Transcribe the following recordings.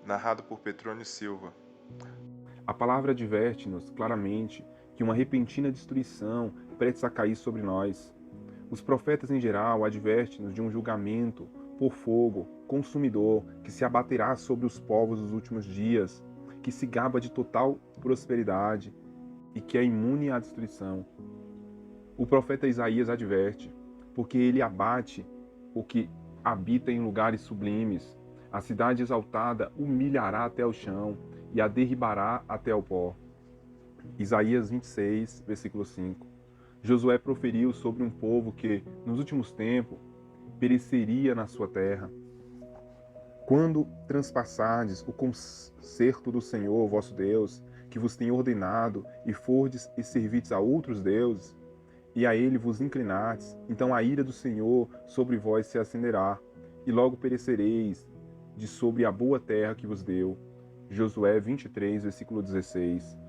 narrado por Petrônio Silva. A palavra adverte-nos claramente que uma repentina destruição prestes a cair sobre nós. Os profetas em geral advertem-nos de um julgamento por fogo, consumidor, que se abaterá sobre os povos dos últimos dias, que se gaba de total prosperidade e que é imune à destruição. O profeta Isaías adverte, porque ele abate o que habita em lugares sublimes. A cidade exaltada humilhará até o chão e a derribará até o pó. Isaías 26, versículo 5. Josué proferiu sobre um povo que, nos últimos tempos, pereceria na sua terra. Quando transpassardes o concerto do Senhor, vosso Deus, que vos tem ordenado, e fordes e servides a outros deuses, e a ele vos inclinardes, então a ira do Senhor sobre vós se acenderá, e logo perecereis de sobre a boa terra que vos deu. Josué 23, versículo 16.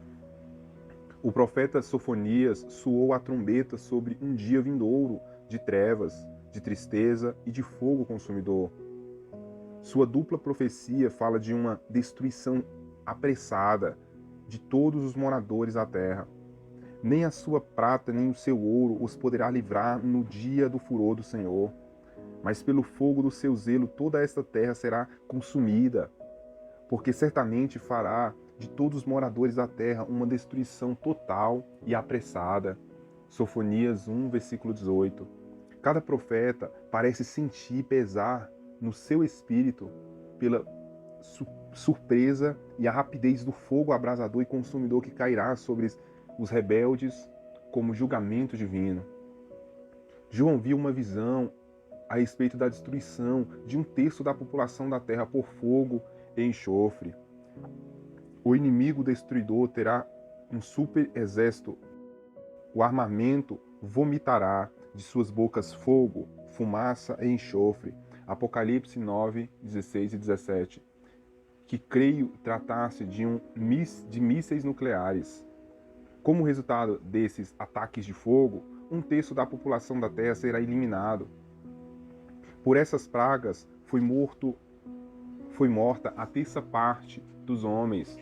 O profeta Sofonias soou a trombeta sobre um dia vindouro de trevas, de tristeza e de fogo consumidor. Sua dupla profecia fala de uma destruição apressada de todos os moradores da terra. Nem a sua prata nem o seu ouro os poderá livrar no dia do furor do Senhor. Mas pelo fogo do seu zelo toda esta terra será consumida, porque certamente fará de todos os moradores da terra uma destruição total e apressada. Sofonias 1, versículo 18. Cada profeta parece sentir pesar no seu espírito pela surpresa e a rapidez do fogo abrasador e consumidor que cairá sobre os rebeldes como julgamento divino. João viu uma visão a respeito da destruição de um terço da população da terra por fogo e enxofre. O inimigo destruidor terá um super exército. O armamento vomitará de suas bocas fogo, fumaça e enxofre. Apocalipse 9, 16 e 17. Que creio tratar-se de mísseis nucleares. Como resultado desses ataques de fogo, um terço da população da Terra será eliminado. Por essas pragas foi morta a terça parte dos homens,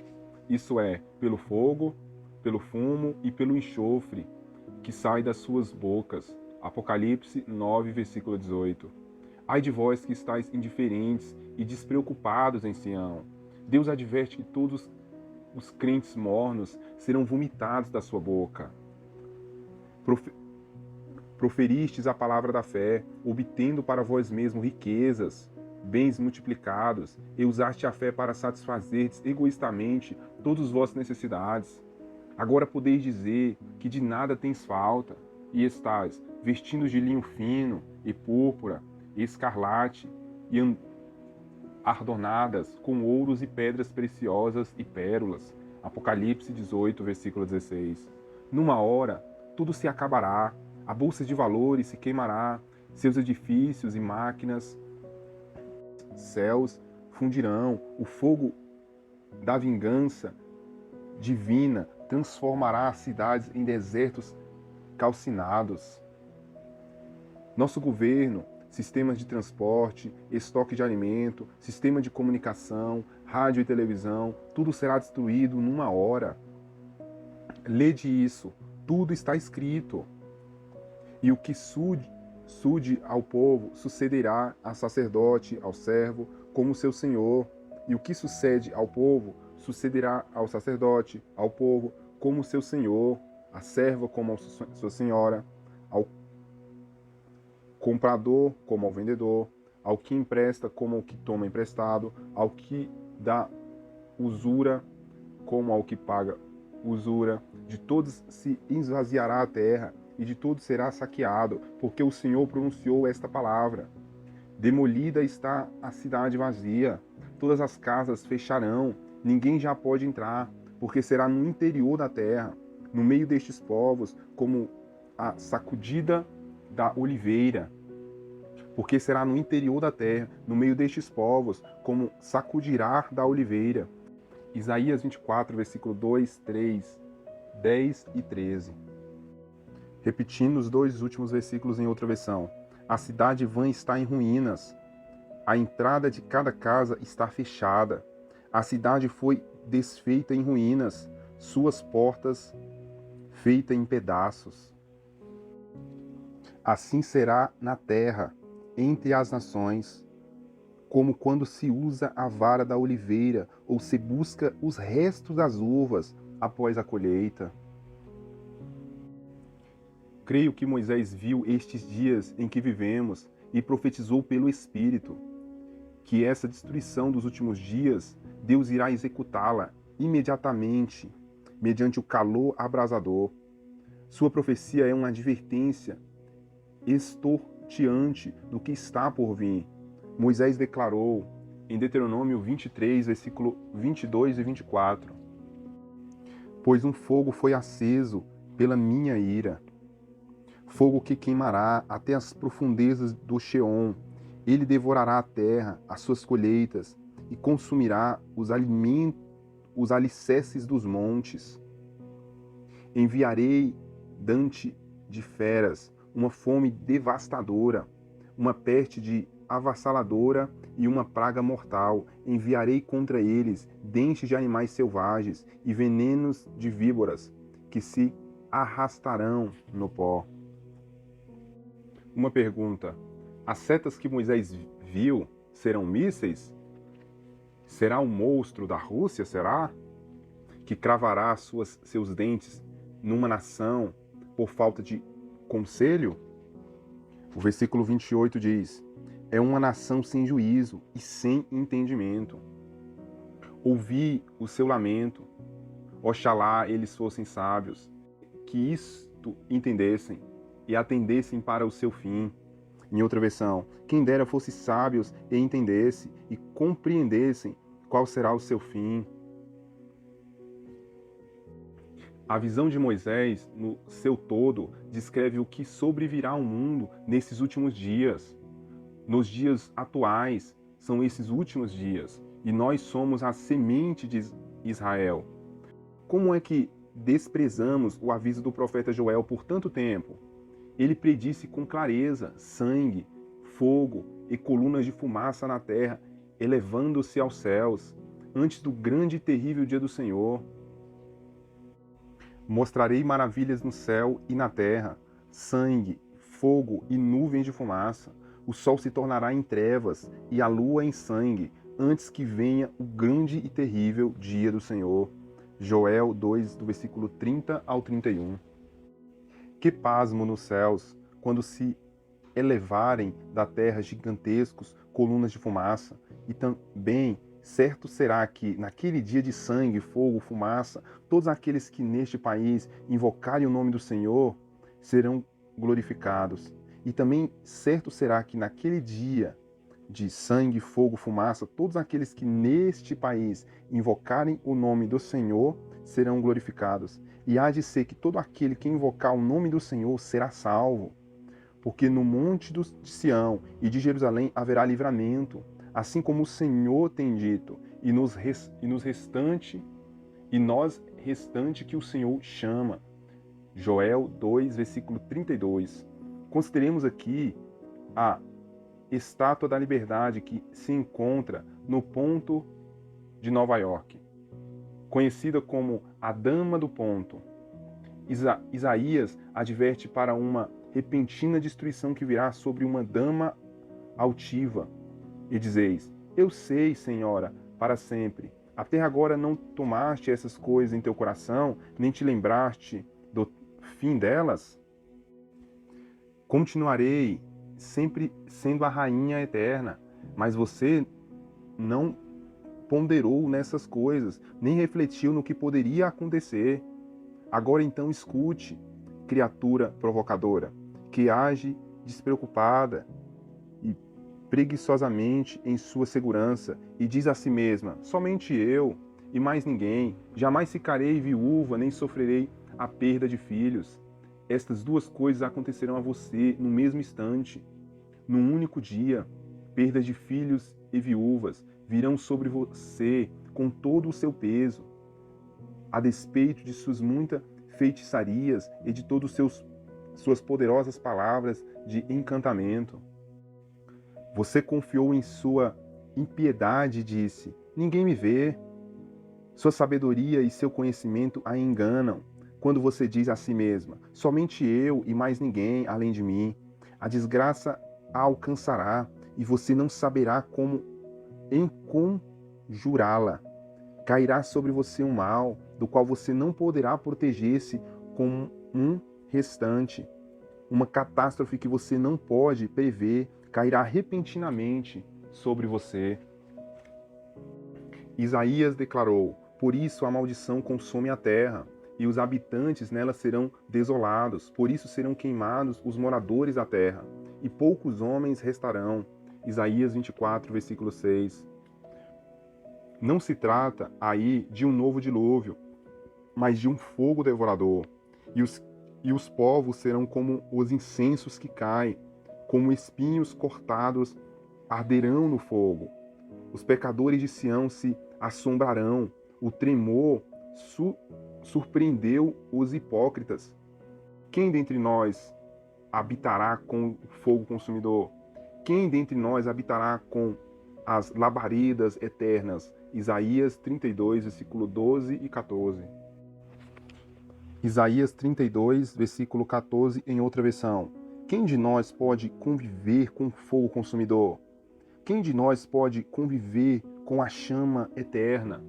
isso é, pelo fogo, pelo fumo e pelo enxofre que sai das suas bocas. Apocalipse 9, versículo 18. Ai de vós que estáis indiferentes e despreocupados em Sião. Deus adverte que todos os crentes mornos serão vomitados da sua boca. Proferistes a palavra da fé, obtendo para vós mesmos riquezas, bens multiplicados, e usaste a fé para satisfazerdes egoístamente todas as vossas necessidades. Agora podeis dizer que de nada tens falta, e estáis vestindo de linho fino, e púrpura, e escarlate, e adornadas com ouros e pedras preciosas e pérolas. Apocalipse 18, versículo 16. Numa hora, tudo se acabará, a bolsa de valores se queimará, seus edifícios e máquinas, céus fundirão, o fogo da vingança divina transformará as cidades em desertos calcinados. Nosso governo, sistemas de transporte, estoque de alimento, sistema de comunicação, rádio e televisão, tudo será destruído numa hora. Lede isso, tudo está escrito. E o que sude ao povo sucederá a sacerdote, ao servo, como seu senhor. E o que sucede ao povo sucederá ao sacerdote, ao povo, como seu senhor, a serva como a sua senhora, ao comprador como ao vendedor, ao que empresta como ao que toma emprestado, ao que dá usura como ao que paga usura. De todos se esvaziará a terra, e de todos será saqueado, porque o Senhor pronunciou esta palavra. Demolida está a cidade vazia, todas as casas fecharão, ninguém já pode entrar, porque será no interior da terra, no meio destes povos, como a sacudida da oliveira. Porque será no interior da terra, no meio destes povos, como sacudirá da oliveira. Isaías 24, versículo 2, 3, 10 e 13. Repetindo os dois últimos versículos em outra versão. A cidade vã está em ruínas. A entrada de cada casa está fechada. A cidade foi desfeita em ruínas, suas portas feitas em pedaços. Assim será na terra, entre as nações, como quando se usa a vara da oliveira ou se busca os restos das uvas após a colheita. Creio que Moisés viu estes dias em que vivemos e profetizou pelo Espírito que essa destruição dos últimos dias, Deus irá executá-la imediatamente, mediante o calor abrasador. Sua profecia é uma advertência estorteante do que está por vir. Moisés declarou em Deuteronômio 23, versículo 22 e 24: Pois um fogo foi aceso pela minha ira, fogo que queimará até as profundezas do Sheol. Ele devorará a terra, as suas colheitas, e consumirá os alicerces dos montes. Enviarei diante de feras uma fome devastadora, uma peste avassaladora e uma praga mortal. Enviarei contra eles dentes de animais selvagens e venenos de víboras, que se arrastarão no pó. Uma pergunta: as setas que Moisés viu serão mísseis? Será um monstro da Rússia, será? Que cravará seus dentes numa nação por falta de conselho? O versículo 28 diz: é uma nação sem juízo e sem entendimento. Ouvi o seu lamento. Oxalá eles fossem sábios, que isto entendessem e atendessem para o seu fim. Em outra versão, quem dera fosse sábios e entendesse e compreendessem qual será o seu fim. A visão de Moisés, no seu todo, descreve o que sobrevirá ao mundo nesses últimos dias. Nos dias atuais, são esses últimos dias, e nós somos a semente de Israel. Como é que desprezamos o aviso do profeta Joel por tanto tempo? Ele predisse com clareza sangue, fogo e colunas de fumaça na terra, elevando-se aos céus, antes do grande e terrível dia do Senhor. Mostrarei maravilhas no céu e na terra, sangue, fogo e nuvens de fumaça. O sol se tornará em trevas e a lua em sangue, antes que venha o grande e terrível dia do Senhor. Joel 2, do versículo 30 ao 31. Que pasmo nos céus, quando se elevarem da terra gigantescos colunas de fumaça, e também certo será que, naquele dia de sangue, fogo, fumaça, todos aqueles que neste país invocarem o nome do Senhor serão glorificados. E também certo será que naquele dia de sangue, fogo, fumaça, todos aqueles que neste país invocarem o nome do Senhor serão glorificados. E há de ser que todo aquele que invocar o nome do Senhor será salvo. Porque no monte de Sião e de Jerusalém haverá livramento, assim como o Senhor tem dito, e nós restante que o Senhor chama. Joel 2, versículo 32. Consideremos aqui a Estátua da Liberdade que se encontra no ponto de Nova York, conhecida como a Dama do Ponto. Isaías adverte para uma repentina destruição que virá sobre uma dama altiva. E dizeis: eu sei, Senhora, para sempre. Até agora não tomaste essas coisas em teu coração, nem te lembraste do fim delas? Continuarei sempre sendo a rainha eterna, mas você não ponderou nessas coisas, nem refletiu no que poderia acontecer. Agora então escute, criatura provocadora, que age despreocupada e preguiçosamente em sua segurança, e diz a si mesma: somente eu e mais ninguém, jamais ficarei viúva, nem sofrerei a perda de filhos. Estas duas coisas acontecerão a você no mesmo instante, num único dia. Perda de filhos e viúvas virão sobre você com todo o seu peso, a despeito de suas muitas feitiçarias e de todas suas poderosas palavras de encantamento. Você confiou em sua impiedade e disse: ninguém me vê. Sua sabedoria e seu conhecimento a enganam. Quando você diz a si mesma, somente eu e mais ninguém além de mim, a desgraça a alcançará e você não saberá como enconjurá-la. Cairá sobre você um mal, do qual você não poderá proteger-se com um restante. Uma catástrofe que você não pode prever cairá repentinamente sobre você. Isaías declarou: por isso a maldição consome a terra, e os habitantes nela serão desolados. Por isso serão queimados os moradores da terra, e poucos homens restarão. Isaías 24, versículo 6. Não se trata aí de um novo dilúvio, mas de um fogo devorador. E os povos serão como os incensos que caem, como espinhos cortados arderão no fogo. Os pecadores de Sião se assombrarão, o tremor surpreendeu os hipócritas. Quem dentre nós habitará com o fogo consumidor? Quem dentre nós habitará com as labaredas eternas? Isaías 32, versículo 12 e 14. Isaías 32, versículo 14, em outra versão. Quem de nós pode conviver com o fogo consumidor? Quem de nós pode conviver com a chama eterna?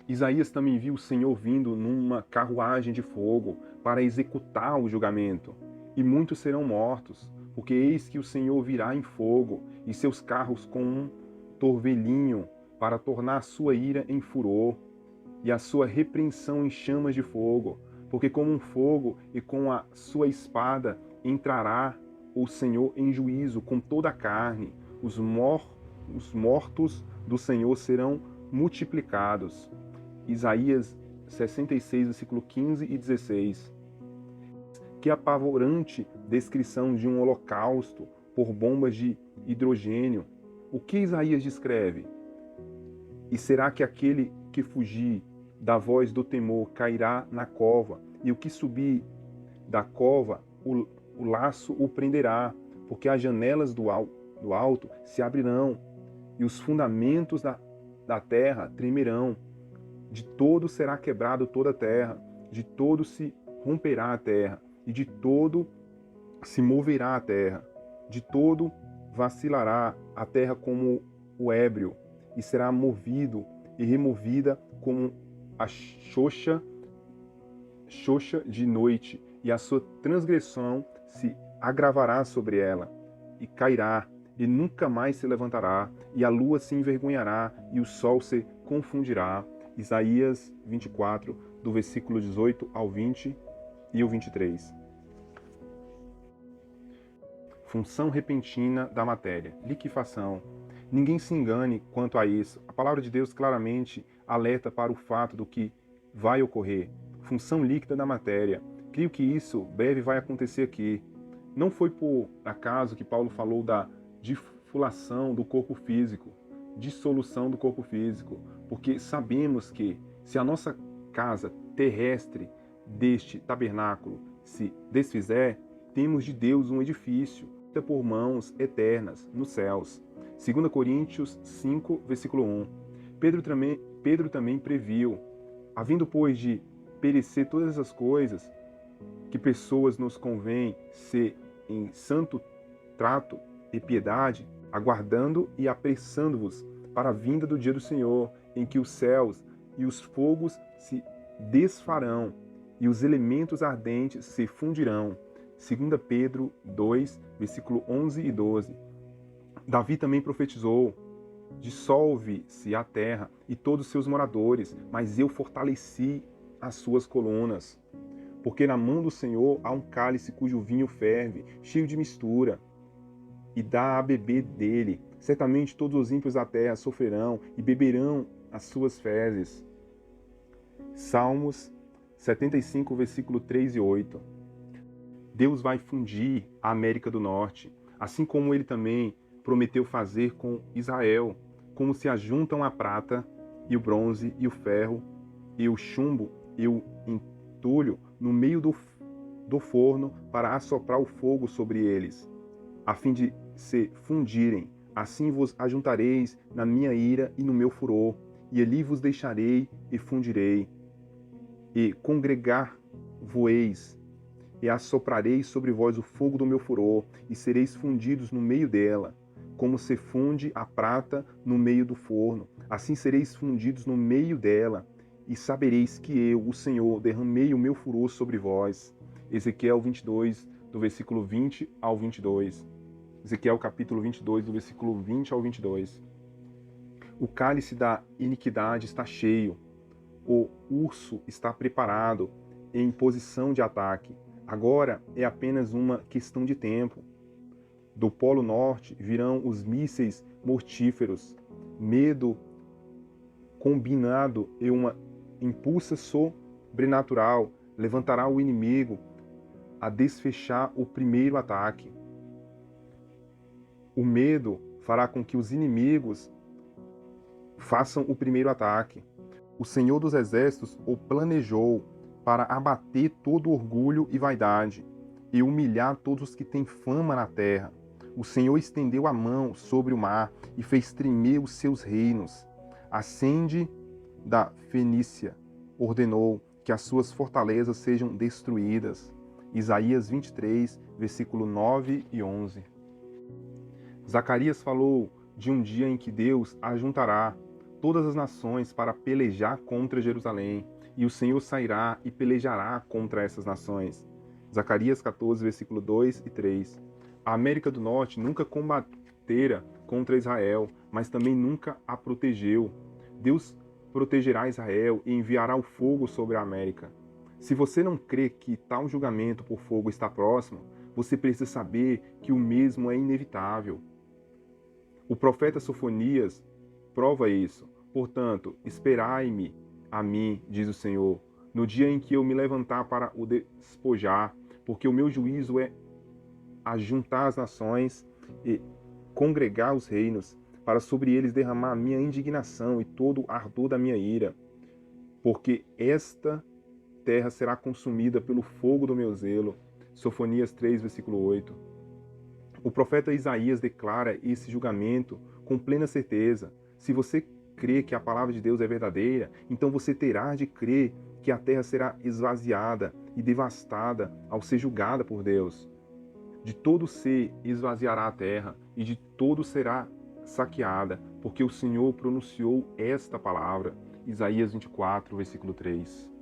Isaías também viu o Senhor vindo numa carruagem de fogo para executar o julgamento. E muitos serão mortos, porque eis que o Senhor virá em fogo, e seus carros com um torvelinho, para tornar a sua ira em furor, e a sua repreensão em chamas de fogo. Porque como um fogo e com a sua espada entrará o Senhor em juízo com toda a carne. Os mortos do Senhor serão multiplicados. Isaías 66, versículo 15 e 16. Que apavorante descrição de um holocausto por bombas de hidrogênio. O que Isaías descreve? E será que aquele que fugir da voz do temor cairá na cova, e o que subir da cova, o laço o prenderá, porque as janelas do alto se abrirão, e os fundamentos da terra tremerão. De todo será quebrado toda a terra, de todo se romperá a terra, e de todo se moverá a terra, de todo vacilará a terra como o ébrio, e será movido e removida como a xoxa de noite, e a sua transgressão se agravará sobre ela, e cairá, e nunca mais se levantará, e a lua se envergonhará, e o sol se confundirá. Isaías 24, do versículo 18 ao 20 e o 23. Função repentina da matéria, liquefação. Ninguém se engane quanto a isso. A palavra de Deus claramente alerta para o fato do que vai ocorrer. Função líquida da matéria. Creio que isso breve vai acontecer aqui. Não foi por acaso que Paulo falou da difulação do corpo físico, dissolução do corpo físico, porque sabemos que se a nossa casa terrestre deste tabernáculo se desfizer, temos de Deus um edifício por mãos eternas nos céus. 2 Coríntios 5, versículo 1. Pedro também previu, havendo pois de perecer todas essas coisas, que pessoas nos convém ser em santo trato e piedade, aguardando e apressando-vos para a vinda do dia do Senhor, em que os céus e os fogos se desfarão e os elementos ardentes se fundirão. 2 Pedro 2, versículo 11 e 12. Davi também profetizou: dissolve-se a terra e todos os seus moradores, mas eu fortaleci as suas colunas. Porque na mão do Senhor há um cálice cujo vinho ferve, cheio de mistura, e dá a beber dele. Certamente todos os ímpios da terra sofrerão e beberão as suas fezes. Salmos 75, versículo 3 e 8. Deus vai fundir a América do Norte, assim como ele também prometeu fazer com Israel, como se ajuntam a prata e o bronze e o ferro e o chumbo e o entulho no meio do forno para assoprar o fogo sobre eles, a fim de se fundirem. Assim vos ajuntareis na minha ira e no meu furor, e ali vos deixarei e fundirei, e congregar-voeis, e assoprarei sobre vós o fogo do meu furor, e sereis fundidos no meio dela, como se funde a prata no meio do forno. Assim sereis fundidos no meio dela, e sabereis que eu, o Senhor, derramei o meu furor sobre vós. Ezequiel 22, do versículo 20 ao 22. Ezequiel capítulo 22, do versículo 20 ao 22. O cálice da iniquidade está cheio, o urso está preparado em posição de ataque. Agora é apenas uma questão de tempo. Do Polo Norte virão os mísseis mortíferos. Medo combinado e uma impulsa sobrenatural levantará o inimigo a desfechar o primeiro ataque. O medo fará com que os inimigos façam o primeiro ataque. O Senhor dos Exércitos o planejou para abater todo orgulho e vaidade e humilhar todos os que têm fama na terra. O Senhor estendeu a mão sobre o mar e fez tremer os seus reinos. Ascende da Fenícia, ordenou que as suas fortalezas sejam destruídas. Isaías 23, versículo 9 e 11. Zacarias falou de um dia em que Deus ajuntará todas as nações para pelejar contra Jerusalém, e o Senhor sairá e pelejará contra essas nações. Zacarias 14, versículo 2 e 3. A América do Norte nunca combatera contra Israel, mas também nunca a protegeu. Deus protegerá Israel e enviará o fogo sobre a América. Se você não crê que tal julgamento por fogo está próximo, você precisa saber que o mesmo é inevitável. O profeta Sofonias prova isso. Portanto, esperai-me a mim, diz o Senhor, no dia em que eu me levantar para o despojar, porque o meu juízo é ajuntar as nações e congregar os reinos, para sobre eles derramar a minha indignação e todo o ardor da minha ira, porque esta terra será consumida pelo fogo do meu zelo. Sofonias 3, versículo 8. O profeta Isaías declara esse julgamento com plena certeza. Se você crê que a palavra de Deus é verdadeira, então você terá de crer que a terra será esvaziada e devastada ao ser julgada por Deus. De todo ser esvaziará a terra, e de todo será saqueada, porque o Senhor pronunciou esta palavra. Isaías 24, versículo 3.